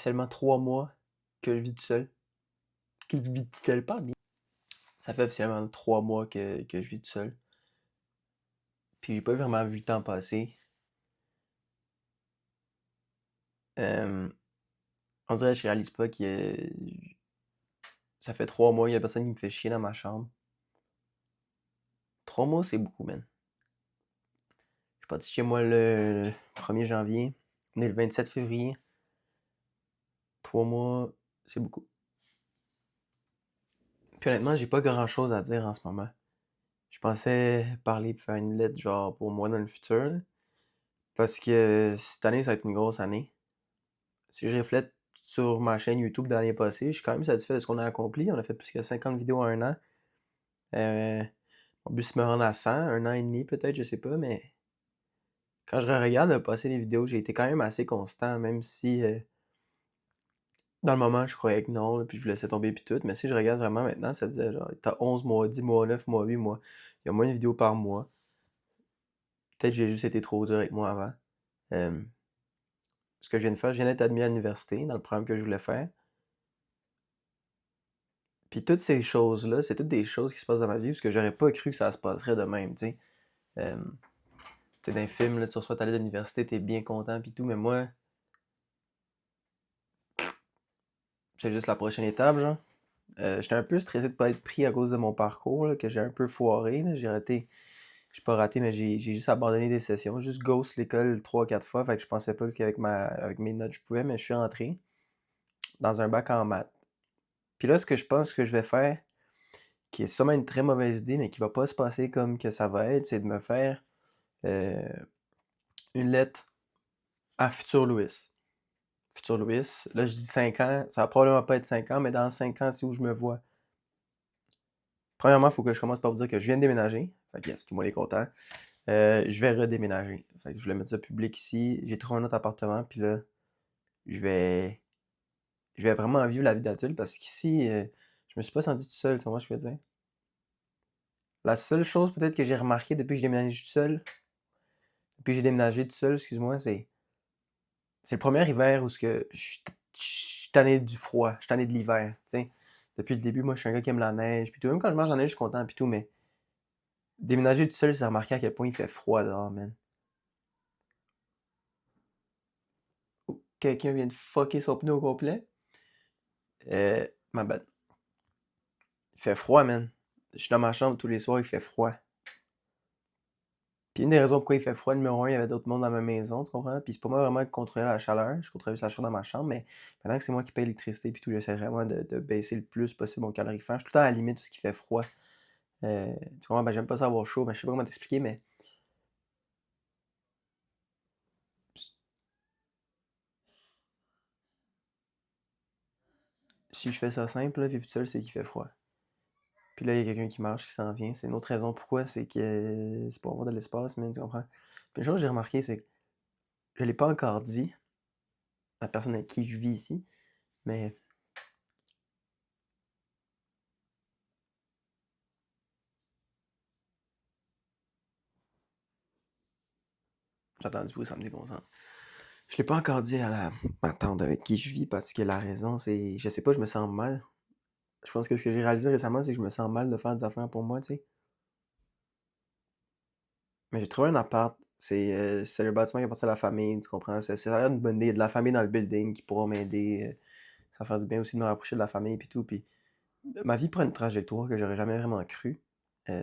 Seulement 3 mois que je vis tout seul. Que je vis tout seul, pas bien. Ça fait officiellement 3 mois que je vis tout seul. Puis j'ai pas vraiment vu le temps passer. Euh, on dirait que je réalise pas que ça fait 3 mois, il y a personne qui me fait chier dans ma chambre. 3 mois, c'est beaucoup, man. Je suis parti chez moi le 1er janvier. On est le 27 février. 3 mois, c'est beaucoup. Puis honnêtement, j'ai pas grand chose à dire en ce moment. Je pensais parler et faire une lettre genre pour moi dans le futur, là. Parce que cette année, ça va être une grosse année. Si je reflète sur ma chaîne YouTube de l'année passée, je suis quand même satisfait de ce qu'on a accompli. On a fait plus que 50 vidéos en un an. Mon but, c'est de me rendre à 100, un an et demi peut-être, je sais pas, mais quand je regarde le passé des vidéos, j'ai été quand même assez constant, même si dans le moment, je croyais que non, là, puis je vous laissais tomber puis tout. Mais si je regarde vraiment maintenant, ça disait genre, t'as 11 mois, 10 mois, 9 mois, 8 mois. Il y a moins de vidéos par mois. Peut-être que j'ai juste été trop dur avec moi avant. Euh, Ce que je viens de faire, je viens d'être admis à l'université dans le programme que je voulais faire. Puis toutes ces choses-là, c'est toutes des choses qui se passent dans ma vie parce que j'aurais pas cru que ça se passerait de même, tu sais. Euh, Tu sais, dans les films, là, tu reçois ta lettre de l'université, t'es bien content puis tout, mais moi, c'est juste la prochaine étape, genre. J'étais un peu stressé de pas être pris à cause de mon parcours, là, que j'ai un peu foiré, là. J'ai pas raté, mais j'ai juste abandonné des sessions, juste ghost l'école 3-4 fois, fait que je pensais pas qu'avec avec mes notes je pouvais, mais je suis entré dans un bac en maths. Puis là, ce que je pense que je vais faire, qui est sûrement une très mauvaise idée, mais qui va pas se passer comme que ça va être, c'est de me faire euh, une lettre à Futur Louis. Futur Louis, là je dis 5 ans, ça va probablement pas être 5 ans, mais dans 5 ans, c'est où je me vois. Premièrement, il faut que je commence par vous dire que je viens de déménager. Fait que yes, tout le monde est content. Je vais redéménager. Fait que je voulais mettre ça public ici. J'ai trouvé un autre appartement, puis là, je vais, je vais vraiment vivre la vie d'adulte parce qu'ici, je me suis pas senti tout seul, tu vois ce que je veux dire. La seule chose peut-être que j'ai remarqué depuis que j'ai déménagé tout seul, excuse-moi, c'est le premier hiver où je suis tanné du froid, je suis tanné de l'hiver, tu sais. Depuis le début, moi, je suis un gars qui aime la neige, puis tout. Même quand je mange la neige, je suis content, puis tout, mais déménager tout seul, c'est remarqué à quel point il fait froid dehors, man. Oh, quelqu'un vient de fucker son pneu au complet. Ma bad. Il fait froid, man. Je suis dans ma chambre tous les soirs, il fait froid. Puis une des raisons pourquoi il fait froid, numéro un, il y avait d'autres monde dans ma maison, tu comprends? Puis c'est pas moi vraiment qui contrôlait la chaleur, je contrôlais juste la chaleur dans ma chambre, mais maintenant que c'est moi qui paye l'électricité puis tout, j'essaie vraiment de baisser le plus possible mon calorifère. Je suis tout le temps à la limite de ce qui fait froid. Tu comprends? Ben, j'aime pas ça avoir chaud, mais je sais pas comment t'expliquer, mais si je fais ça simple, là, vivre tout seul, c'est qu'il fait froid. Puis là, il y a quelqu'un qui marche, qui s'en vient. C'est une autre raison pourquoi, c'est que c'est pour avoir de l'espace, mais tu comprends? Puis une chose que j'ai remarqué, c'est que je l'ai pas encore dit à la personne avec qui je vis ici, mais j'entends du bruit, ça me déconcentre. Je l'ai pas encore dit à ma tante avec qui je vis parce que la raison, c'est, je sais pas, je me sens mal. Je pense que ce que j'ai réalisé récemment, c'est que je me sens mal de faire des affaires pour moi, tu sais. Mais j'ai trouvé un appart. C'est le bâtiment qui appartient à la famille, tu comprends? Ça a l'air d'une bonne idée. Il y a de la famille dans le building qui pourra m'aider. Ça va faire du bien aussi de me rapprocher de la famille et tout. Puis ma vie prend une trajectoire que j'aurais jamais vraiment cru.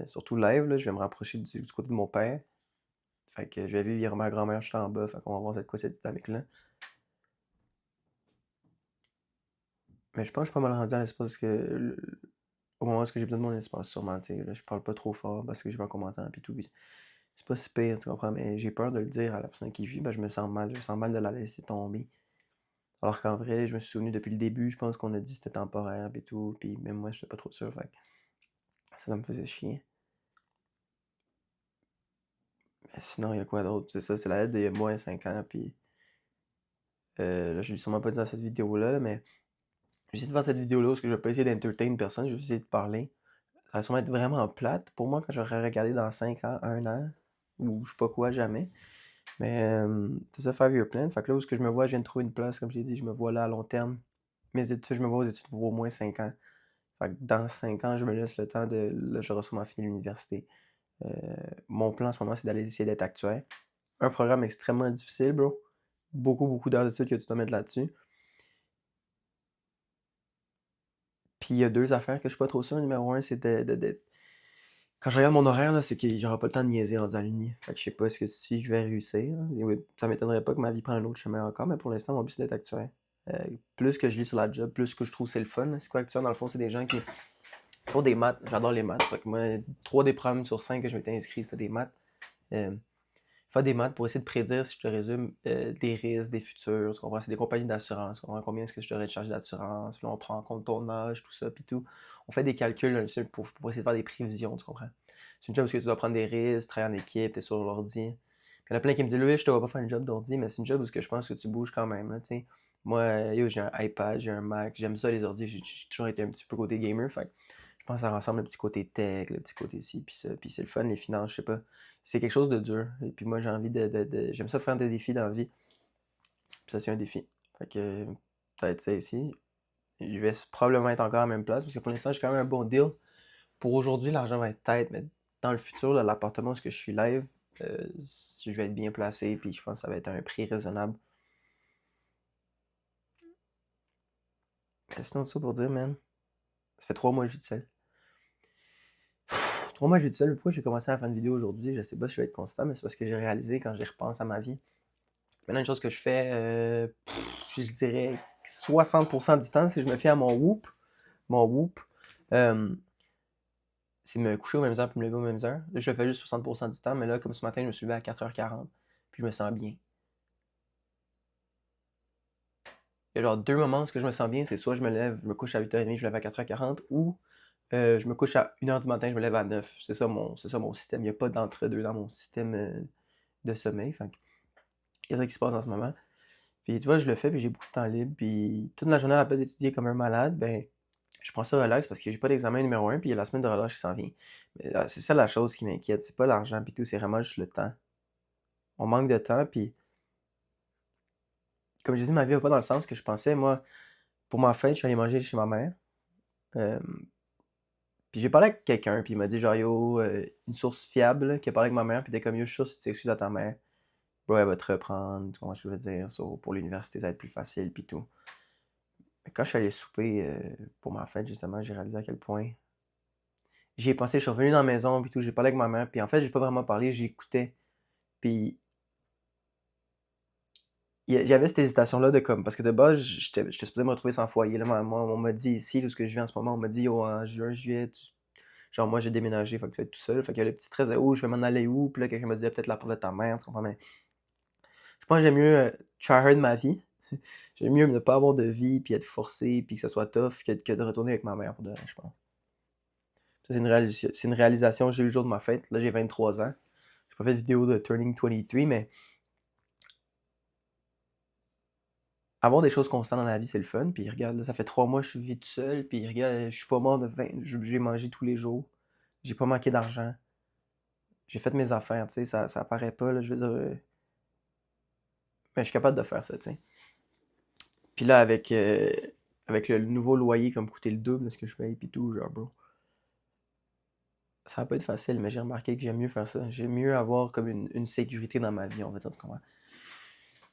Surtout live, là, je vais me rapprocher du côté de mon père. Fait que je vais vivre ma grand-mère juste en bas. Fait qu'on va voir cette quoi cette dynamique-là. Mais je pense que je suis pas mal rendu à l'espace au moment où j'ai besoin de mon espace, sûrement, tu sais. Là, je parle pas trop fort parce que j'ai pas encore mon temps, puis tout. Puis c'est pas si pire, tu comprends, mais j'ai peur de le dire à la personne qui vit, ben je me sens mal. Je me sens mal de la laisser tomber. Alors qu'en vrai, je me suis souvenu depuis le début, je pense qu'on a dit que c'était temporaire, puis tout. Puis même moi, j'étais pas trop sûr, fait que ça me faisait chier. Mais sinon, il y a quoi d'autre? C'est ça, c'est la lettre de moins 5 ans, puis là, je l'ai sûrement pas dit dans cette vidéo-là, là, mais j'essaie de faire cette vidéo-là parce que je vais pas essayer d'entertain personne, je vais essayer de parler. Ça va sûrement être vraiment plate pour moi quand j'aurai regardé dans 5 ans, 1 an, ou je sais pas quoi, jamais. Mais c'est ça, 5-year plan. Fait que là où est-ce que je me vois, je viens de trouver une place, comme je l'ai dit, je me vois là à long terme. Mes études, je me vois aux études pour au moins 5 ans. Fait que dans 5 ans, je me laisse le temps de. Là, j'aurai sûrement fini l'université. Euh, Mon plan en ce moment, c'est d'aller essayer d'être actuaire. Un programme extrêmement difficile, bro. Beaucoup, beaucoup d'heures d'études que tu dois mettre là-dessus. Puis il y a deux affaires que je suis pas trop sûr. Numéro un, c'est quand je regarde mon horaire, là, c'est que j'aurai pas le temps de niaiser rendu à l'uni. Fait que je sais pas si je vais réussir, là. Et oui, ça m'étonnerait pas que ma vie prenne un autre chemin encore, mais pour l'instant, mon but c'est d'être actuaire. Euh, Plus que je lis sur la job, plus que je trouve c'est le fun, là. C'est quoi actuaire? Dans le fond, c'est des gens qui font des maths. J'adore les maths. Fait que moi, 3 des programmes sur 5 que je m'étais inscrit, c'était des maths. Euh, Faire des maths pour essayer de prédire, si je te résume, des risques, des futurs. Tu comprends? C'est des compagnies d'assurance. Tu comprends combien est-ce que je devrais te charger d'assurance? Puis là, on prend en compte ton âge, tout ça, puis tout. On fait des calculs là, pour essayer de faire des prévisions, tu comprends? C'est une job où tu dois prendre des risques, travailler en équipe, t'es sur l'ordi. Puis il y en a plein qui me disent, oui, je te vois pas faire une job d'ordi, mais c'est une job où je pense que tu bouges quand même, là, tu sais. Moi, yo, j'ai un iPad, j'ai un Mac, j'aime ça les ordi, j'ai toujours été un petit peu côté gamer, fait que je pense que ça rassemble le petit côté tech, le petit côté ci, puis ça, puis c'est le fun, les finances, je sais pas. C'est quelque chose de dur. Et puis moi, j'ai envie j'aime ça faire des défis dans la vie. Puis ça, c'est un défi. Fait que ça va être ça ici. Je vais probablement être encore à la même place parce que pour l'instant, j'ai quand même un bon deal. Pour aujourd'hui, l'argent va être tête, mais dans le futur, là, l'appartement où je suis live, je vais être bien placé, puis je pense que ça va être à un prix raisonnable. Mais sinon, tout ça pour dire, man, ça fait 3 mois que je vis tout seul. 3 mois que je vis tout seul. Pourquoi j'ai commencé à faire une vidéo aujourd'hui? Je sais pas si je vais être constant, mais c'est parce que j'ai réalisé quand j'y repense à ma vie. Maintenant, une chose que je fais, je dirais 60% du temps, si je me fie à mon Whoop, euh, c'est me coucher aux mêmes heures puis me lever aux mêmes heures. Là, je le fais juste 60% du temps, mais là, comme ce matin, je me suis levé à 4h40, puis je me sens bien. Il y a genre 2 moments où je me sens bien, c'est soit je me lève, je me couche à 8h30, je me lève à 4h40, ou je me couche à 1h du matin, je me lève à 9. C'est ça mon système. Il n'y a pas d'entre-deux dans mon système de sommeil. Fait que il y a ça qui se passe en ce moment. Puis tu vois, je le fais, puis j'ai beaucoup de temps libre, puis toute la journée à la place d'étudier comme un malade, ben je prends ça relax parce que j'ai pas d'examen numéro un, puis il y a la semaine de relâche qui s'en vient. Mais c'est ça la chose qui m'inquiète, c'est pas l'argent puis tout, c'est vraiment juste le temps. On manque de temps, puis comme je dis, ma vie va pas dans le sens que je pensais. Moi, pour ma fête, je suis allé manger chez ma mère. euh, Puis j'ai parlé avec quelqu'un, puis il m'a dit genre yo, une source fiable là, qui a parlé avec ma mère, puis t'es comme yo, je suis sûr si tu t'excuses à ta mère, bro, elle va te reprendre, tu comprends ce que je veux dire, pour l'université, ça va être plus facile, puis tout. Mais quand je suis allé souper pour ma fête, justement, j'ai réalisé à quel point j'y ai pensé. Je suis revenu dans la maison, puis tout, j'ai parlé avec ma mère, puis en fait, j'ai pas vraiment parlé, j'écoutais. Puis j'avais cette hésitation-là de comme, parce que de base, j'étais supposé me retrouver sans foyer. Là, moi, on m'a dit ici, où ce que je vis en ce moment, on m'a dit, oh, en juin, juillet, genre, moi, j'ai déménagé, fait que tu vas être tout seul. Fait qu'il y a le petit stress de, oh, je vais m'en aller où? Puis là, quelqu'un me disait, peut-être la porte de ta mère, tu comprends? Mais je pense que j'aime mieux try hard ma vie. J'aime mieux ne pas avoir de vie, puis être forcé, puis que ce soit tough, que de retourner avec ma mère, pour de vrai, je pense. Ça, c'est une réalisation que j'ai eu le jour de ma fête. Là, j'ai 23 ans. J'ai pas fait de vidéo de Turning 23, mais avoir des choses constantes dans la vie, c'est le fun. Puis regarde, là, ça fait 3 mois que je vis tout seul. Puis regarde, je suis pas mort de 20. J'ai mangé tous les jours. J'ai pas manqué d'argent. J'ai fait mes affaires, tu sais, ça apparaît pas, là, je veux dire. Mais je suis capable de faire ça, tu sais. Puis là, avec le nouveau loyer comme coûter le double de ce que je paye, puis tout, genre, bro. Ça va pas être facile, mais j'ai remarqué que j'aime mieux faire ça. J'aime mieux avoir comme une sécurité dans ma vie, on va dire, tu comprends?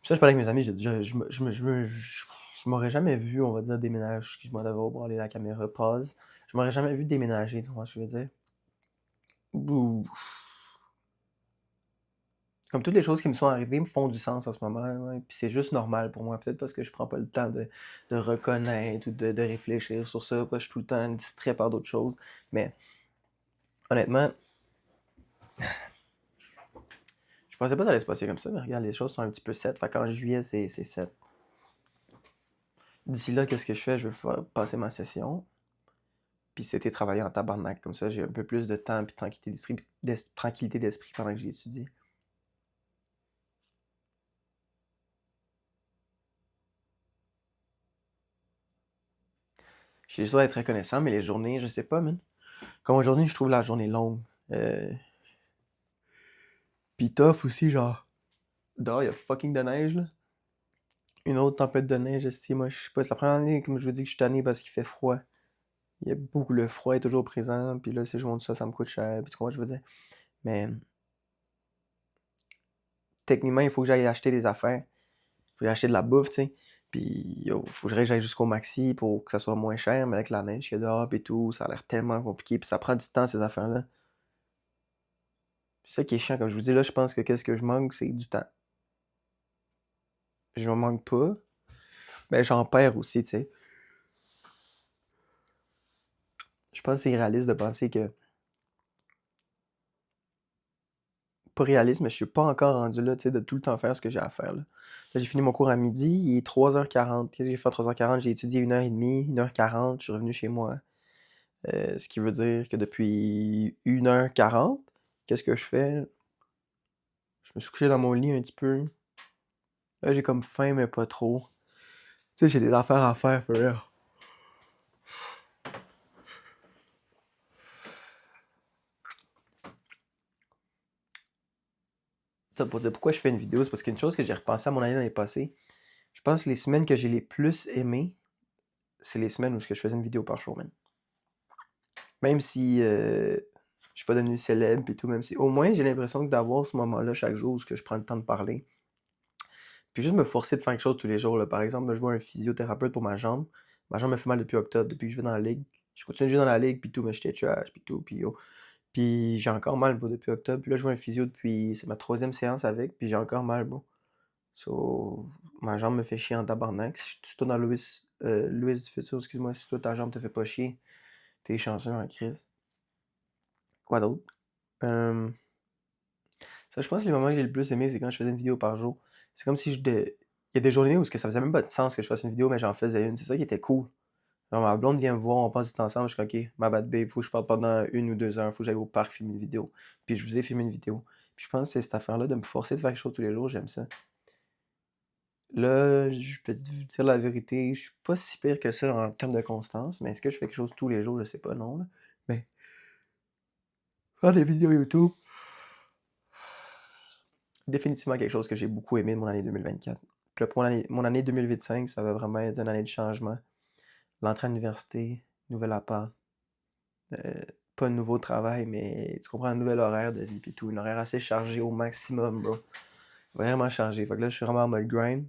Puis ça, je parlais avec mes amis, j'ai dit, je m'aurais jamais vu, on va dire, déménager. Je m'en devais branler la caméra, pause. Je m'aurais jamais vu déménager, tu vois ce que je veux dire? Ouh. Comme toutes les choses qui me sont arrivées me font du sens en ce moment, ouais. Puis c'est juste normal pour moi, peut-être parce que je prends pas le temps de reconnaître ou de réfléchir sur ça, parce que je suis tout le temps distrait par d'autres choses. Mais honnêtement, je pensais pas que ça allait se passer comme ça, mais regarde, les choses sont un petit peu set. Fait qu'en juillet, c'est set. D'ici là, qu'est-ce que je fais? Je vais faire passer ma session. Puis c'était travailler en tabarnak. Comme ça, j'ai un peu plus de temps puis tranquillité d'esprit pendant que j'étudie. Je suis sûr d'être reconnaissant, mais les journées, je sais pas, man. Comme aujourd'hui, je trouve la journée longue. Puis tough aussi, genre. dehors, il y a fucking de neige, là. Une autre tempête de neige, esti, moi, je sais pas, c'est la première année, comme je vous dis, que je suis tanné parce qu'il fait froid. Il y a beaucoup, le froid est toujours présent, puis là, si je monte ça, ça me coûte cher, puis tu comprends ce que je veux dire? Mais techniquement, il faut que j'aille acheter des affaires. Il faut que j'aille acheter de la bouffe, tu sais. Puis, il faudrait que j'aille jusqu'au maxi pour que ça soit moins cher, mais avec la neige qu'il y a dehors et tout, ça a l'air tellement compliqué, puis ça prend du temps, ces affaires-là. C'est ça qui est chiant, comme je vous dis, là, je pense que qu'est-ce que je manque, c'est du temps. Je n'en manque pas, mais j'en perds aussi, tu sais. Je pense que c'est irréaliste de penser que... Pas réaliste, mais je suis pas encore rendu là, tu sais, de tout le temps faire ce que j'ai à faire, là. Là, j'ai fini mon cours à midi, il est 3h40. Qu'est-ce que j'ai fait à 3h40? J'ai étudié 1h30, 1h40, je suis revenu chez moi. Ce qui veut dire que depuis 1h40, qu'est-ce que je fais? Je me suis couché dans mon lit un petit peu. Là, j'ai comme faim, mais pas trop. Tu sais, j'ai des affaires à faire, for real. Ça pour dire pourquoi je fais une vidéo, c'est parce qu'une chose que j'ai repensé à mon année l'année passée, je pense que les semaines que j'ai les plus aimées, c'est les semaines où je faisais une vidéo par jour, man. Même si je suis pas devenu célèbre et tout, même si au moins j'ai l'impression que d'avoir ce moment-là chaque jour où je prends le temps de parler. Puis juste me forcer de faire quelque chose tous les jours, là. Par exemple, je vois un physiothérapeute pour ma jambe. Ma jambe me fait mal depuis octobre, depuis que je vais dans la ligue. Je continue de jouer dans la ligue, puis tout, mais j'étais trash, puis tout, puis oh. Puis j'ai encore mal, bro, depuis octobre. Puis là, je vois un physio depuis... C'est ma troisième séance avec, puis j'ai encore mal, bro. So, ma jambe me fait chier en tabarnak. Si tu tournes dans Louis du futur, excuse-moi, si toi, ta jambe te fait pas chier, t'es chanceux en crise. Quoi d'autre? Euh, Ça, je pense que les moments que j'ai le plus aimé, c'est quand je faisais une vidéo par jour. C'est comme si il y a des journées où ça faisait même pas de sens que je fasse une vidéo, mais j'en faisais une. C'est ça qui était cool. Genre, ma blonde vient me voir, on passe du temps ensemble, je suis comme, ok, ma bad babe, faut que je parle pendant 1 ou 2 heures, faut que j'aille au parc filmer une vidéo. Puis je vous ai filmé une vidéo. Puis je pense que c'est cette affaire-là de me forcer de faire quelque chose tous les jours, j'aime ça. Là, je vais vous dire la vérité, je suis pas si pire que ça en termes de constance, mais est-ce que je fais quelque chose tous les jours, je sais pas, non, là. Mais faire des vidéos YouTube, définitivement quelque chose que j'ai beaucoup aimé de mon année 2024. Puis là, pour mon année 2025, ça va vraiment être une année de changement. L'entrée à l'université, nouvel appart, euh, pas un nouveau travail, mais tu comprends, un nouvel horaire de vie, puis tout. Un horaire assez chargé au maximum, bro. Vraiment chargé. Fait que là, je suis vraiment en mode grind.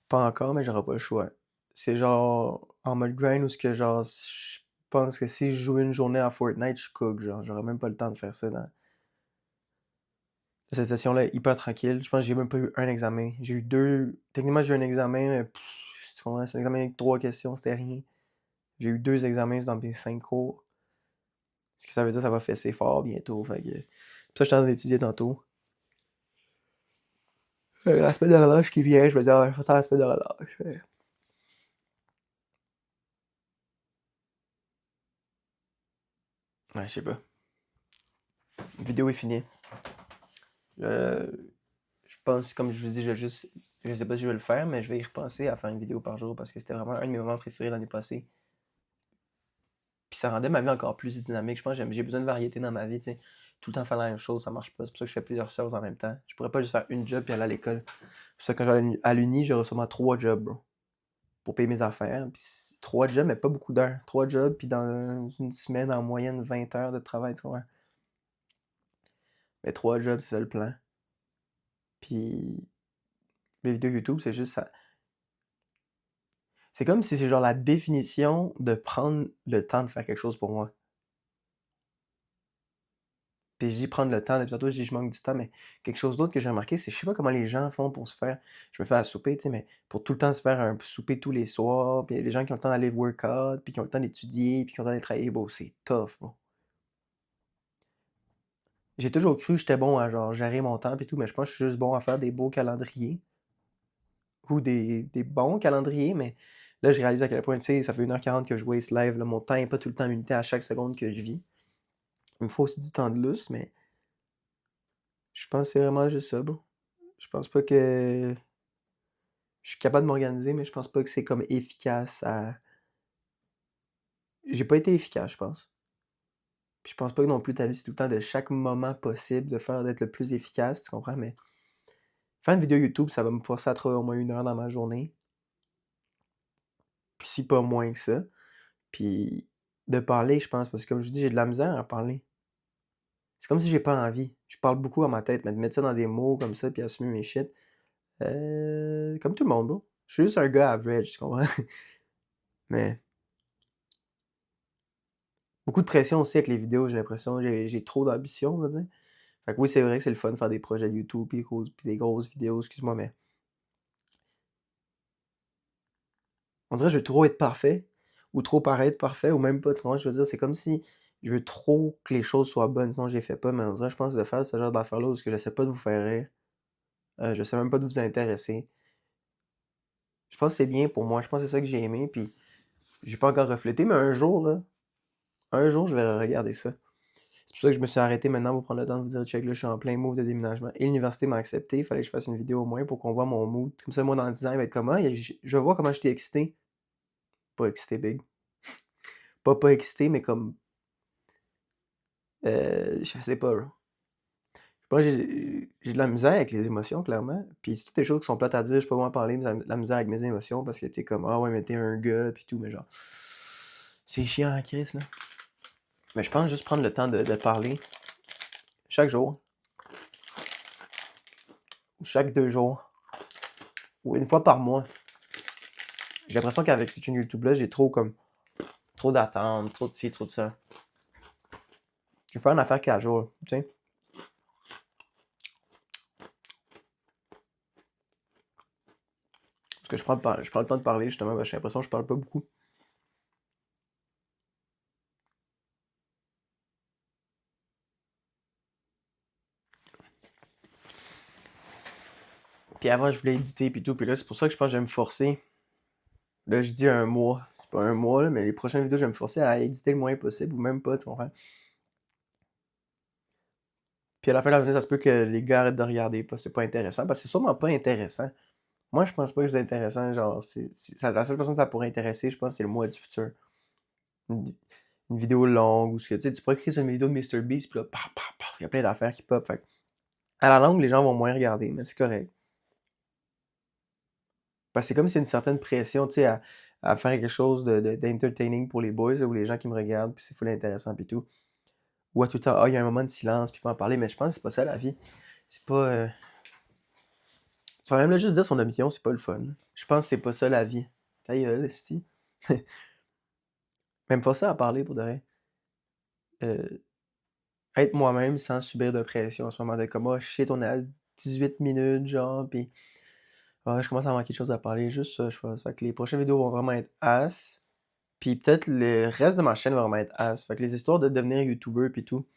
Pas encore, mais j'aurai pas le choix. C'est genre en mode grind où ce que genre, je pense que si je joue une journée à Fortnite, je cook, genre. J'aurais même pas le temps de faire ça dans cette session-là est hyper tranquille. Je pense que j'ai même pas eu un examen. J'ai eu deux. Techniquement, j'ai eu un examen, mais c'est un examen avec 3 questions, c'était rien. J'ai eu 2 examens dans mes 5 cours. Ce que ça veut dire, ça va fesser fort bientôt. Fait que... Puis ça, je suis en train d'étudier tantôt. La semaine de relâche qui vient, je me dis, ah, je vais faire la semaine de relâche. Ouais, je sais pas. La vidéo est finie. Euh, je pense, comme je vous dis, je sais pas si je vais le faire, mais je vais y repenser à faire une vidéo par jour parce que c'était vraiment un de mes moments préférés l'année passée. Puis ça rendait ma vie encore plus dynamique. Je pense que j'ai besoin de variété dans ma vie, tu sais. Tout le temps faire la même chose, ça marche pas. C'est pour ça que je fais plusieurs choses en même temps. Je pourrais pas juste faire une job puis aller à l'école. C'est pour ça que quand j'allais à l'uni, j'aurais sûrement 3 jobs, bro, pour payer mes affaires. Puis 3 jobs, mais pas beaucoup d'heures. 3 jobs, puis dans une semaine, en moyenne, 20 heures de travail, tu vois. Mais 3 jobs, c'est ça le plan. Puis les vidéos YouTube, c'est juste ça. C'est comme si c'est genre la définition de prendre le temps de faire quelque chose pour moi. Puis je dis prendre le temps, depuis tantôt je dis je manque du temps, mais quelque chose d'autre que j'ai remarqué, c'est je sais pas comment les gens font pour se faire. Je me fais à souper, tu sais, mais pour tout le temps se faire un souper tous les soirs, puis il y a des gens qui ont le temps d'aller workout, puis qui ont le temps d'étudier, puis qui ont le temps d'aller travailler, bon, c'est tough, bon. J'ai toujours cru que j'étais bon à genre gérer mon temps et tout, mais je pense que je suis juste bon à faire des beaux calendriers. Ou des bons calendriers, mais là je réalise à quel point, tu sais, ça fait 1h40 que je waste live, là, mon temps n'est pas tout le temps limité à chaque seconde que je vis. Il me faut aussi du temps de lousse, mais je pense que c'est vraiment juste ça, bon. Je pense pas que je suis capable de m'organiser, mais je pense pas que c'est comme efficace à. J'ai pas été efficace, je pense. Puis je pense pas que non plus ta vie, c'est tout le temps de chaque moment possible de faire d'être le plus efficace, tu comprends? Mais Faire une vidéo YouTube, ça va me forcer à travailler au moins 1 heure dans ma journée. Puis si pas moins que ça. Puis de parler, je pense, parce que comme je dis, j'ai de la misère à parler. C'est comme si j'ai pas envie. Je parle beaucoup dans ma tête, mais de mettre ça dans des mots comme ça, puis assumer mes shit, comme tout le monde, bro. Je suis juste un gars average, tu comprends? Mais beaucoup de pression aussi avec les vidéos, j'ai l'impression. J'ai trop d'ambition, on va dire. Fait que oui, c'est vrai que c'est le fun de faire des projets de YouTube puis des grosses vidéos, excuse-moi, mais on dirait que je veux trop être parfait ou trop paraître parfait ou même pas, tu vois? Je veux dire, c'est comme si je veux trop que les choses soient bonnes, sinon je les fais pas, mais on dirait, je pense, de faire ce genre d'affaires-là où ce que j'essaie pas de vous faire rire, j'essaie même pas de vous intéresser. Je pense que c'est bien pour moi, je pense que c'est ça que j'ai aimé, puis j'ai pas encore reflété, mais un jour, là, un jour, je vais regarder ça. C'est pour ça que je me suis arrêté maintenant pour prendre le temps de vous dire: «Check là, je suis en plein move de déménagement» et l'université m'a accepté, il fallait que je fasse une vidéo au moins pour qu'on voit mon mood. Comme ça, moi, dans 10 ans, il va être comme: «Ah, je vois comment j'étais excité». Pas excité big. Pas excité, mais comme, je sais pas, là. Je pense que j'ai de la misère avec les émotions, clairement. Puis c'est toutes des choses qui sont plates à dire, je peux pas en parler, mais j'ai de la misère avec mes émotions parce que t'es comme: «Ah ouais, mais t'es un gars» puis tout, mais genre, c'est chiant en crise, là. Mais je pense juste prendre le temps de parler chaque jour, ou chaque 2 jours, ou une fois par mois. J'ai l'impression qu'avec cette chaîne YouTube-là, j'ai trop d'attentes, trop de ci, trop de ça. Je vais faire une affaire 4 jours, tu sais? Parce que je prends le temps de parler justement, parce que j'ai l'impression que je parle pas beaucoup. Puis avant, je voulais éditer puis tout, puis là, c'est pour ça que je pense que je vais me forcer. Là, je dis un mois. C'est pas un mois, là, mais les prochaines vidéos, je vais me forcer à éditer le moins possible, ou même pas, tu comprends? Puis à la fin de la journée, ça se peut que les gars arrêtent de regarder, parce que c'est pas intéressant, parce que c'est sûrement pas intéressant. Moi, je pense pas que c'est intéressant, genre, la seule personne que ça pourrait intéresser, je pense, c'est le moi du futur. Une, une vidéo longue, ou ce que, tu sais, tu pourrais créer sur une vidéo de MrBeast, puis là, paf, paf, paf, il y a plein d'affaires qui pop, fait que, à la longue, les gens vont moins regarder, mais c'est correct. Parce que c'est comme s'il y a une certaine pression, tu sais, à faire quelque chose d'entertaining pour les boys, là, ou les gens qui me regardent, puis c'est full intéressant, puis tout. Ou à tout le temps, ah, il y a un moment de silence, puis pas en parler, mais je pense que c'est pas ça la vie. C'est pas. Tu vas même là juste dire son opinion, c'est pas le fun. Je pense que c'est pas ça la vie. Ta gueule, esti. Même pas ça à parler pour de vrai. Euh, Être moi-même sans subir de pression en ce moment de comme, oh shit, on est à 18 minutes, genre, puis ah, je commence à manquer de choses à parler, juste ça, je pense. Fait que les prochaines vidéos vont vraiment être ass. Puis peut-être le reste de ma chaîne va vraiment être ass. Fait que les histoires de devenir YouTuber puis tout.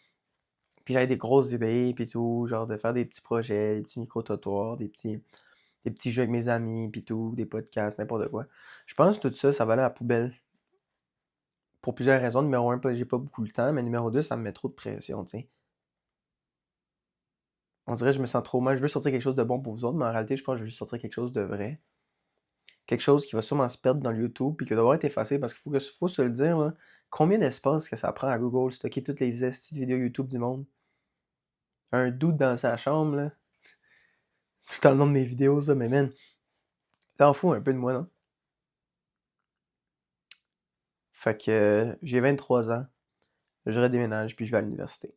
Puis j'avais des grosses idées puis tout, genre de faire des petits projets, des petits micro-trottoirs, des petits jeux avec mes amis puis tout, des podcasts, n'importe quoi. Je pense que tout ça, ça va aller à la poubelle. Pour plusieurs raisons. Numéro un, j'ai pas beaucoup le temps, mais numéro 2, ça me met trop de pression, tu sais. On dirait que je me sens trop mal. Je veux sortir quelque chose de bon pour vous autres, mais en réalité, je pense que je veux juste sortir quelque chose de vrai. Quelque chose qui va sûrement se perdre dans le YouTube puis qui va devoir être effacé parce faut se le dire, là, combien d'espace que ça prend à Google stocker toutes les estis de vidéos YouTube du monde? Un doute dans sa chambre, là. C'est tout le nom de mes vidéos, ça, mais man, ça en fout un peu de moi, non? Fait que j'ai 23 ans, je redéménage puis je vais à l'université.